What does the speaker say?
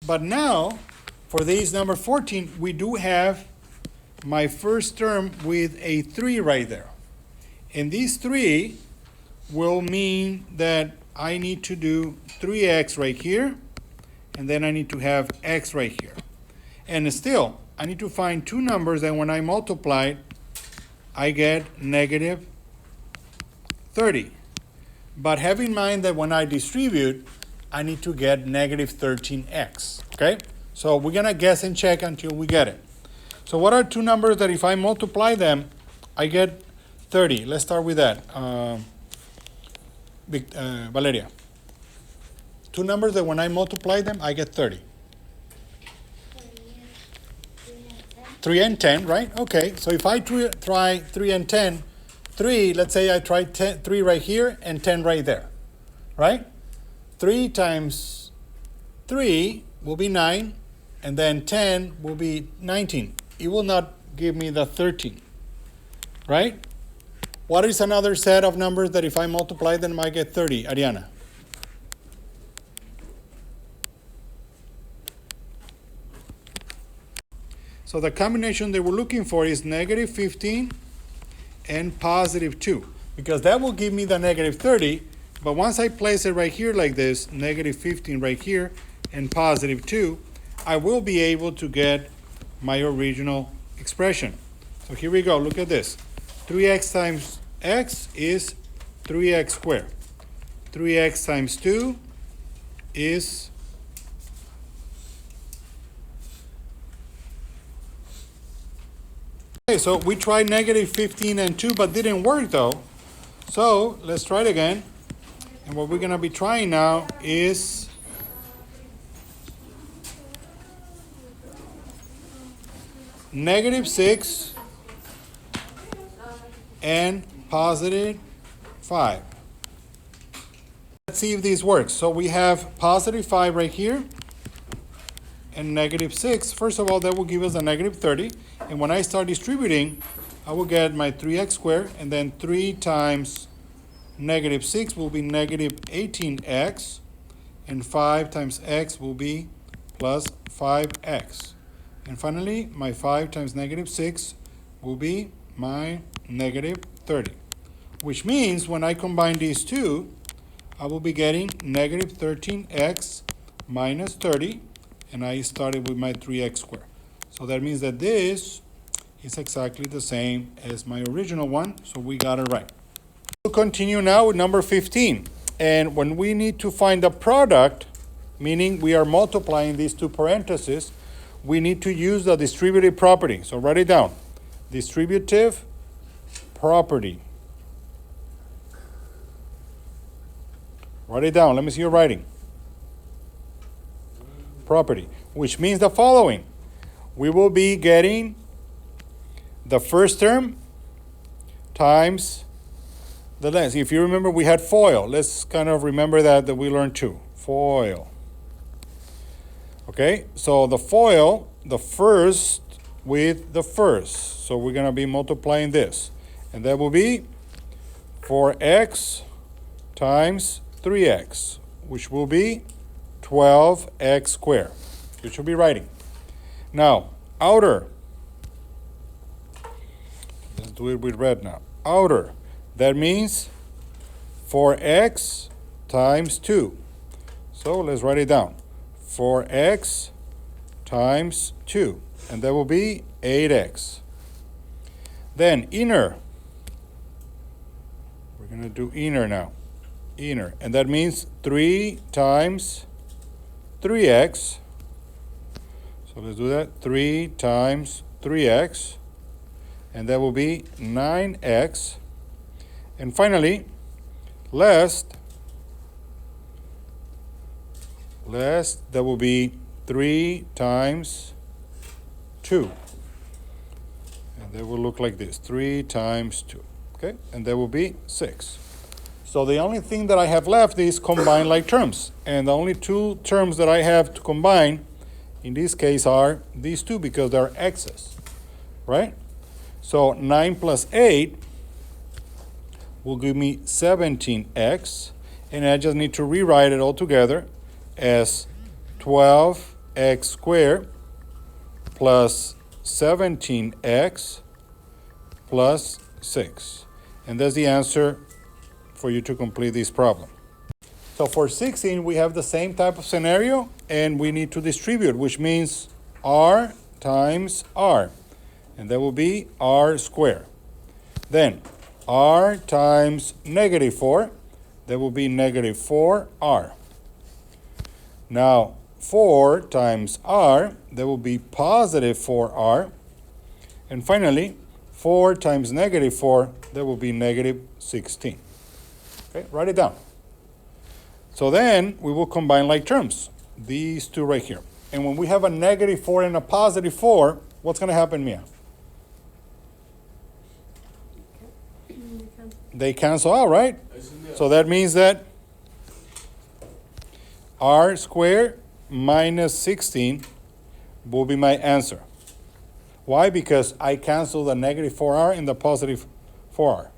But now, for this number 14, we do have my first term with a 3 right there. And these 3 will mean that I need to do 3x right here, and then I need to have x right here. And still, I need to find two numbers that when I multiply, I get negative 30. But have in mind that when I distribute, I need to get negative 13x, okay? So we're gonna guess and check until we get it. So what are two numbers that if I multiply them, I get 30? Let's start with that. Valeria. Two numbers that when I multiply them, I get 30. 3 and 10, right? Okay, so if I try 3 and 10, 3, let's say I try 3 right here and 10 right there, right? 3 times 3 will be 9, and then 10 will be 19. It will not give me the 13, right? What is another set of numbers that if I multiply them, I get 30, Ariana? So the combination that we're looking for is negative 15 and positive 2, because that will give me the negative 30, but once I place it right here like this, negative 15 right here and positive 2, I will be able to get my original expression. So here we go, look at this. 3x times x is 3x squared. 3x times 2 is okay, so we tried negative 15 and 2, but didn't work though. So let's try it again. And what we're going to be trying now is negative 6 and positive 5. Let's see if this works. So we have positive 5 right here and negative 6. First of all, that will give us a negative 30. And when I start distributing, I will get my 3x squared, and then 3 times negative 6 will be negative 18x, and 5 times x will be plus 5x. And finally, my 5 times negative 6 will be my negative 30, which means when I combine these two, I will be getting negative 13x minus 30, and I started with my 3x squared. So that means that this is exactly the same as my original one, so we got it right. We'll continue now with number 15. And when we need to find the product, meaning we are multiplying these two parentheses, we need to use the distributive property. So write it down. Distributive property. Write it down. Let me see your writing. Property, which means the following. We will be getting the first term times the length. If you remember, we had FOIL. Let's kind of remember that we learned too. FOIL. Okay, so the FOIL, the first with the first. So we're going to be multiplying this. And that will be 4x times 3x, which will be 12x squared. You should be writing. Now, outer. Let's do it with red now. Outer. That means 4x times 2. So let's write it down. 4x times 2. And that will be 8x. Then inner. We're going to do inner now. Inner. And that means 3 times 3x. So let's do that. 3 times 3x. And that will be 9x. And finally, last, that will be 3 times 2. And that will look like this. 3 times 2. Okay? And that will be 6. So the only thing that I have left is combine like terms. And the only two terms that I have to combine in this case are these two because they're x's, right? So 9 plus 8 will give me 17x, and I just need to rewrite it all together as 12x x squared plus 17x plus 6. And that's the answer for you to complete this problem. So for 16, we have the same type of scenario, and we need to distribute, which means r times r, and that will be r squared. Then r times negative 4, that will be negative 4r. Now 4 times r, that will be positive 4r. And finally, 4 times negative 4, that will be negative 16. Okay, write it down. So then we will combine like terms, these two right here. And when we have a negative 4 and a positive 4, what's going to happen, Mia? They cancel out, right? So that means that r squared minus 16 will be my answer. Why? Because I cancel the negative 4r and the positive 4r.